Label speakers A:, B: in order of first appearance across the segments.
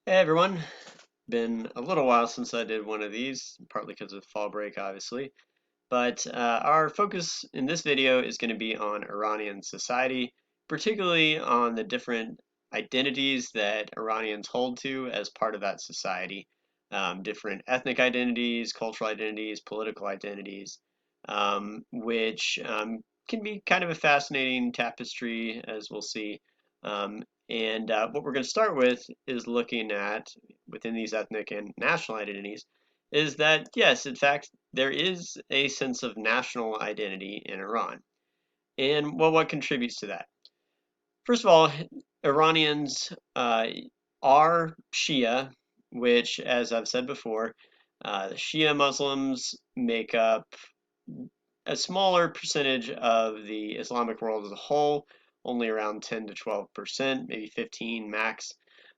A: Hey everyone, been a little while since I did one of these, partly because of fall break, obviously. But our focus in this video is going to be on Iranian society, particularly on the different identities that Iranians hold to as part of that society. Different ethnic identities, cultural identities, political identities, which can be kind of a fascinating tapestry, as we'll see. Um, and what we're going to start with is looking at, within these ethnic and national identities, is that yes, in fact, there is a sense of national identity in Iran. And well, what contributes to that? First of all, Iranians are Shia, which, as I've said before, Shia Muslims make up a smaller percentage of the Islamic world as a whole, only around 10 to 12%, maybe 15 max.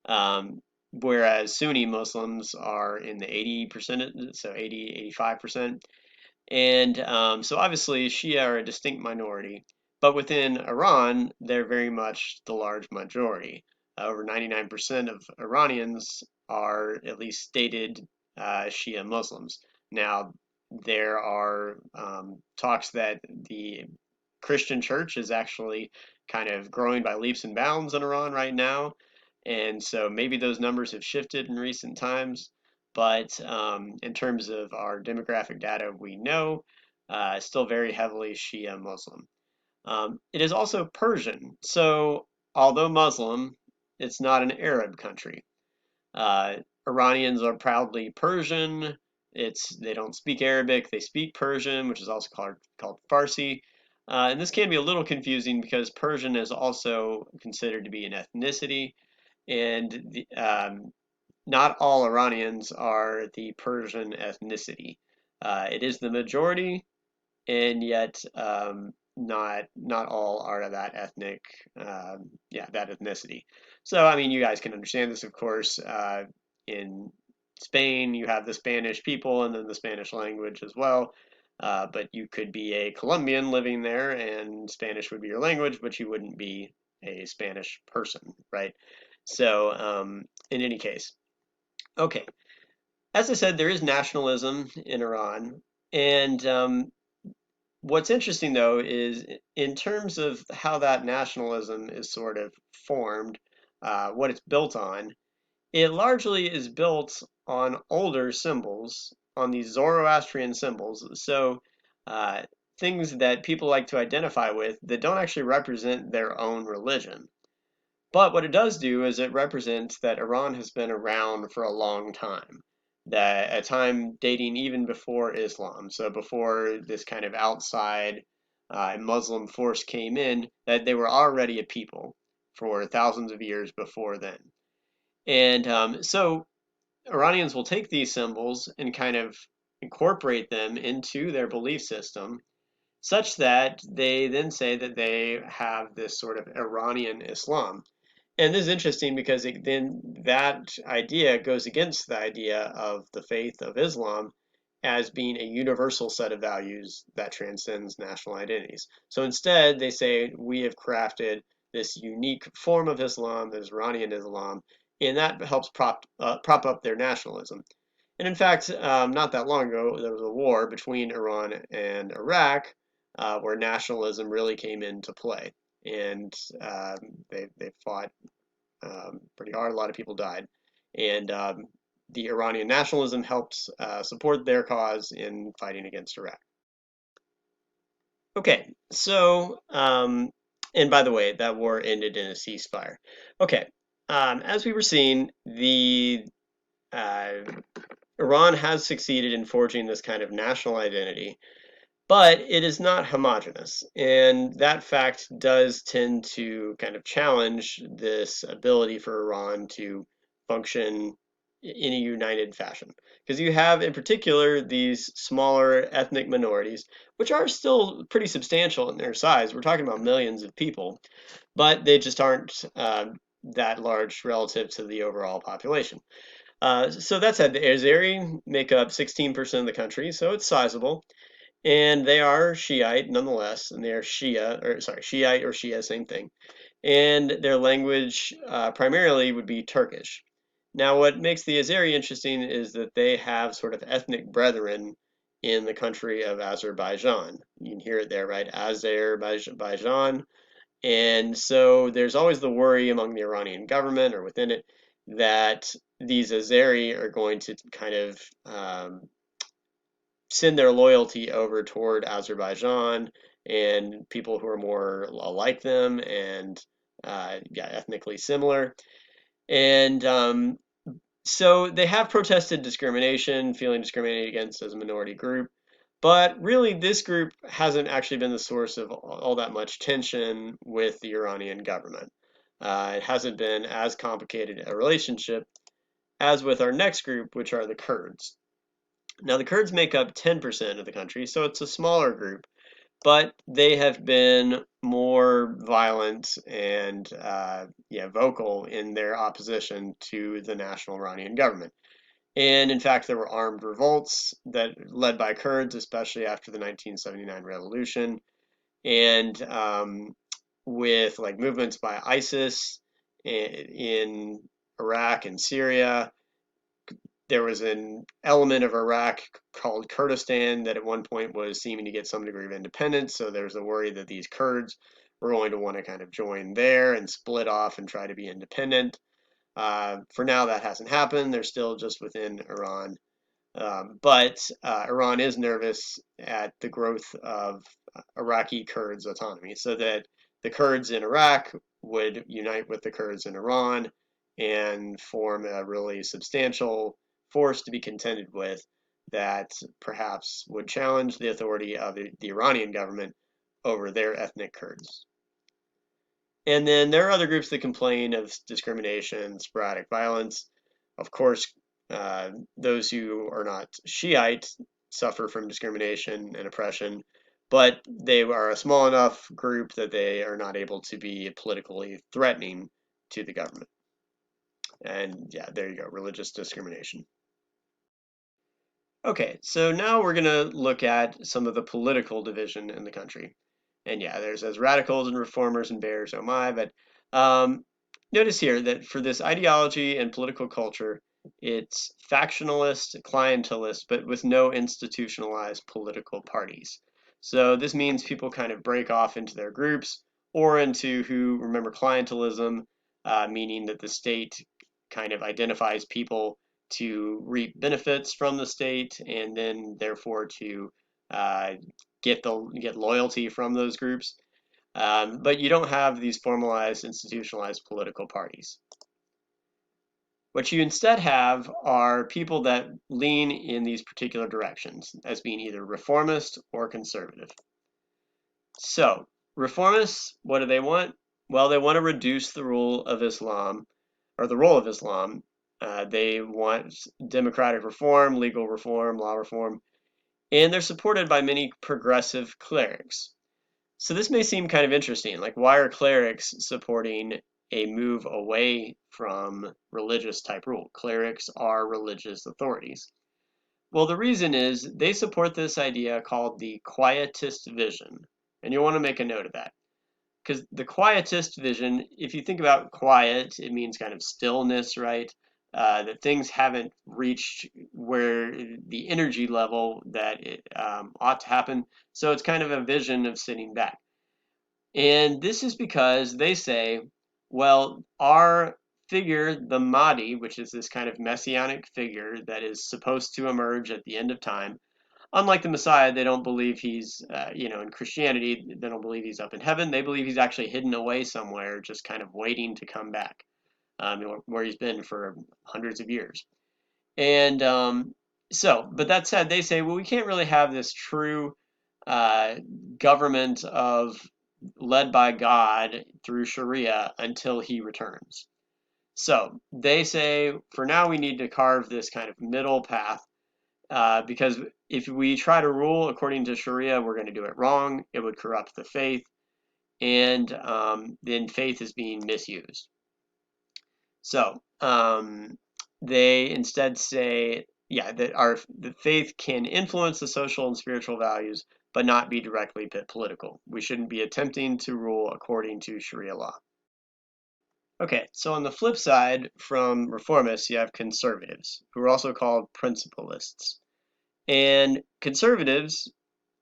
A: Um, Whereas Sunni Muslims are in the 80%, so 80, 85%. And so obviously Shia are a distinct minority, but within Iran, they're very much the large majority. Over 99% of Iranians are at least stated Shia Muslims. Now, there are talks that the Christian church is actually kind of growing by leaps and bounds in Iran right now. And so maybe those numbers have shifted in recent times. But in terms of our demographic data, we know still very heavily Shia Muslim. It is also Persian. So although Muslim, it's not an Arab country. Uh, Iranians are proudly Persian. They don't speak Arabic, they speak Persian, which is also called Farsi. And this can be a little confusing because Persian is also considered to be an ethnicity, and not all Iranians are the Persian ethnicity. It is the majority, and yet not all are that ethnic, that ethnicity. So I mean, you guys can understand this, of course. In Spain, you have the Spanish people and then the Spanish language as well. But you could be a Colombian living there, and Spanish would be your language, but you wouldn't be a Spanish person, right? So, in any case, okay. As I said, there is nationalism in Iran, and what's interesting though is in terms of how that nationalism is sort of formed, what it's built on, it largely is built on older symbols, on these Zoroastrian symbols. So uh, things that people like to identify with that don't actually represent their own religion. But what it does do is it represents that Iran has been around for a long time, that a time dating even before Islam, so before this kind of outside Muslim force came in, that they were already a people for thousands of years before then. And so Iranians will take these symbols and kind of incorporate them into their belief system, such that they then say that they have this sort of Iranian Islam. And this is interesting because then that idea goes against the idea of the faith of Islam as being a universal set of values that transcends national identities. So instead, they say we have crafted this unique form of Islam, this Iranian Islam, and that helps prop up their nationalism. And in fact, not that long ago, there was a war between Iran and Iraq where nationalism really came into play. And they fought pretty hard. A lot of people died, and the Iranian nationalism helped support their cause in fighting against Iraq. Okay, so and by the way, that war ended in a ceasefire. Okay, as we were seeing, the uh, Iran has succeeded in forging this kind of national identity, but it is not homogenous, and that fact does tend to kind of challenge this ability for Iran to function in a united fashion. Because you have, in particular, these smaller ethnic minorities, which are still pretty substantial in their size. We're talking about millions of people, but they just aren't that large relative to the overall population. So that said, the Azeri make up 16% of the country, so it's sizable. And they are Shiite nonetheless, and they are Shiite or Shia, same thing. And their language primarily would be Turkish. Now, what makes the Azeri interesting is that they have sort of ethnic brethren in the country of Azerbaijan. You can hear it there, right? Azerbaijan. And so there's always the worry among the Iranian government or within it that these Azeri are going to kind of send their loyalty over toward Azerbaijan and people who are more like them and yeah, ethnically similar. And so they have protested discrimination, feeling discriminated against as a minority group. But really, this group hasn't actually been the source of all that much tension with the Iranian government. It hasn't been as complicated a relationship as with our next group, which are the Kurds. Now, the Kurds make up 10% of the country, so it's a smaller group, but they have been more violent and yeah, vocal in their opposition to the national Iranian government. And in fact, there were armed revolts that led by Kurds, especially after the 1979 revolution, and with like movements by ISIS in Iraq and Syria. There was an element of Iraq called Kurdistan that at one point was seeming to get some degree of independence. So there's a worry that these Kurds were going to want to kind of join there and split off and try to be independent. For now, that hasn't happened. They're still just within Iran. But Iran is nervous at the growth of Iraqi Kurds' autonomy, so that the Kurds in Iraq would unite with the Kurds in Iran and form a really substantial force to be contended with that perhaps would challenge the authority of the Iranian government over their ethnic Kurds. And then there are other groups that complain of discrimination, sporadic violence. Of course, those who are not Shiite suffer from discrimination and oppression, but they are a small enough group that they are not able to be politically threatening to the government. And yeah, there you go, religious discrimination. Okay, so now we're going to look at some of the political division in the country. And yeah, there's as radicals and reformers and bears, oh my, but um, notice here that for this ideology and political culture, it's factionalist, clientelist, but with no institutionalized political parties. So this means people kind of break off into their groups or into who remember clientelism, meaning that the state kind of identifies people to reap benefits from the state and then therefore to uh, get loyalty from those groups. But you don't have these formalized, institutionalized political parties. What you instead have are people that lean in these particular directions as being either reformist or conservative. So, reformists, what do they want? Well, they want to reduce the rule of Islam, or the role of Islam. They want democratic reform, legal reform, law reform, and they're supported by many progressive clerics. So this may seem kind of interesting. Like, why are clerics supporting a move away from religious type rule? Clerics are religious authorities. Well, the reason is they support this idea called the quietist vision. And you'll want to make a note of that. Because the quietist vision, if you think about quiet, it means kind of stillness, right? That things haven't reached where the energy level that it ought to happen. So it's kind of a vision of sitting back. And this is because they say, well, our figure, the Mahdi, which is this kind of messianic figure that is supposed to emerge at the end of time, unlike the Messiah, they don't believe he's, in Christianity, they don't believe he's up in heaven. They believe he's actually hidden away somewhere, just kind of waiting to come back, where he's been for hundreds of years. And but that said, they say, well, we can't really have this true uh, government of led by God through Sharia until he returns. So they say, for now, we need to carve this kind of middle path because if we try to rule according to Sharia, we're going to do it wrong. It would corrupt the faith, and then faith is being misused. So they instead say, yeah, that the faith can influence the social and spiritual values, but not be directly political. We shouldn't be attempting to rule according to Sharia law. Okay, so on the flip side, from reformists, you have conservatives, who are also called principalists. And conservatives,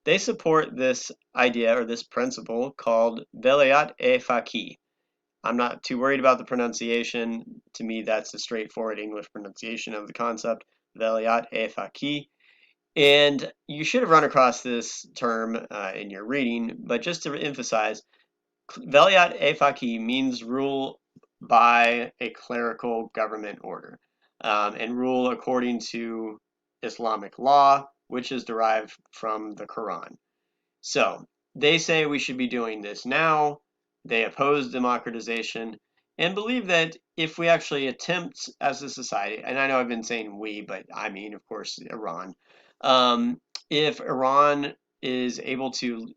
A: they support this idea or this principle called velayat e faqih. I'm not too worried about the pronunciation. To me, that's a straightforward English pronunciation of the concept, velayat e faqih. And you should have run across this term in your reading, but just to emphasize, velayat e faqih means rule by a clerical government order, and rule according to Islamic law, which is derived from the Quran. So they say we should be doing this now. They oppose democratization and believe that if we actually attempt as a society, and I know I've been saying we, but I mean, of course, Iran, um, if Iran is able to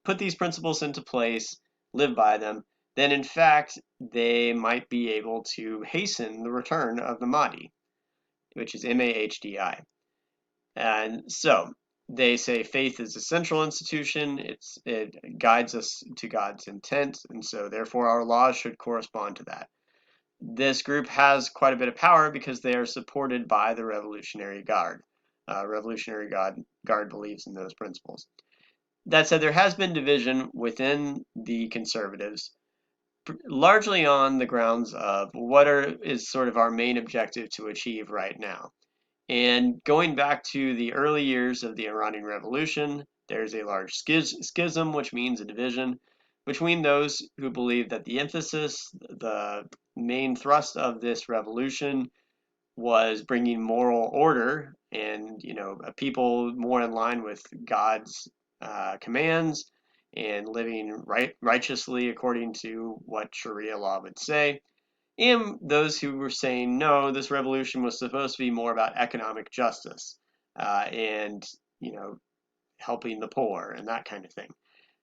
A: put these principles into place, live by them, then in fact they might be able to hasten the return of the Mahdi, which is Mahdi. And so they say faith is a central institution. It guides us to God's intent, and so therefore our laws should correspond to that. This group has quite a bit of power because they are supported by the Revolutionary Guard. Guard believes in those principles. That said, there has been division within the conservatives, largely on the grounds of is sort of our main objective to achieve right now. And going back to the early years of the Iranian Revolution, there's a large schism, which means a division, between those who believe that the main thrust of this revolution was bringing moral order and a people more in line with God's commands and living righteously according to what Sharia law would say, and those who were saying no, this revolution was supposed to be more about economic justice and helping the poor and that kind of thing.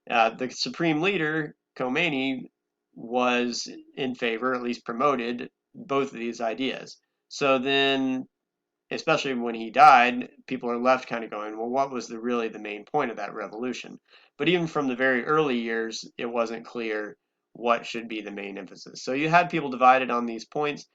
A: The supreme leader Khomeini was in favor, at least promoted, both of these ideas. So then, especially when he died, people are left kind of going, well, what was really the main point of that revolution? But even from the very early years, it wasn't clear what should be the main emphasis. So you had people divided on these points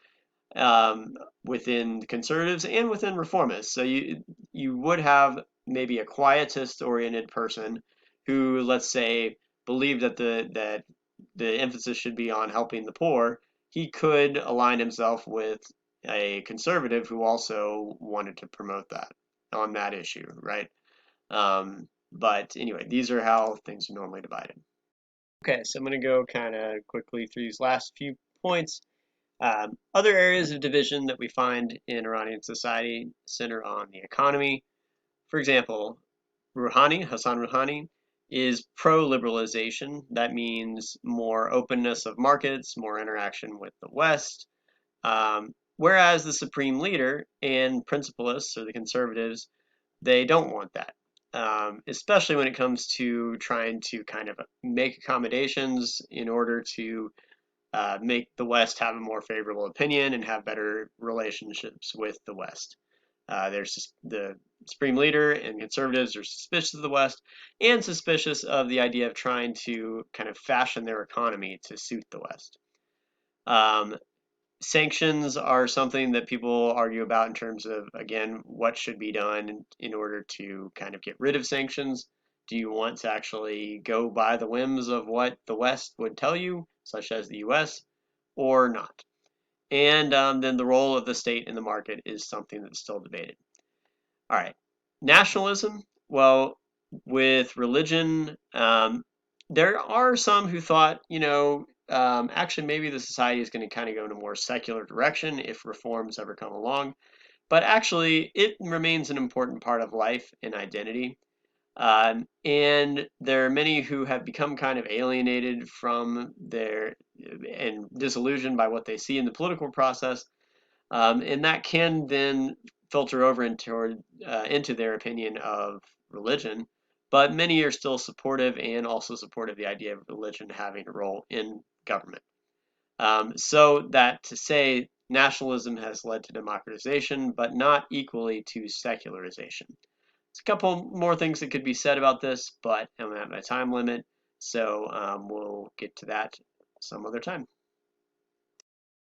A: um, within conservatives and within reformists. So you would have maybe a quietist oriented person who, let's say, believed that the emphasis should be on helping the poor. He could align himself with a conservative who also wanted to promote that on that issue, right? But anyway, these are how things are normally divided. Okay, so I'm going to go kind of quickly through these last few points. Other areas of division that we find in Iranian society center on the economy. For example, Hassan Rouhani, is pro-liberalization. That means more openness of markets, more interaction with the West. Whereas the supreme leader and principalists, or the conservatives, they don't want that. Especially when it comes to trying to kind of make accommodations in order to make the West have a more favorable opinion and have better relationships with the West. There's just the supreme leader and conservatives are suspicious of the West and suspicious of the idea of trying to kind of fashion their economy to suit the West. Um, Sanctions are something that people argue about in terms of, again, what should be done in order to kind of get rid of sanctions. Do you want to actually go by the whims of what the West would tell you, such as the US, or not? And then the role of the state in the market is something that's still debated. All right. Nationalism. Well, with religion, there are some who thought, actually maybe the society is going to kind of go in a more secular direction if reforms ever come along. But actually, it remains an important part of life and identity. And there are many who have become kind of alienated from and disillusioned by what they see in the political process. And that can then filter over into their opinion of religion. But many are still supportive and also supportive of the idea of religion having a role in government. So that to say nationalism has led to democratization, but not equally to secularization. There's a couple more things that could be said about this, but I'm at my time limit, so we'll get to that some other time.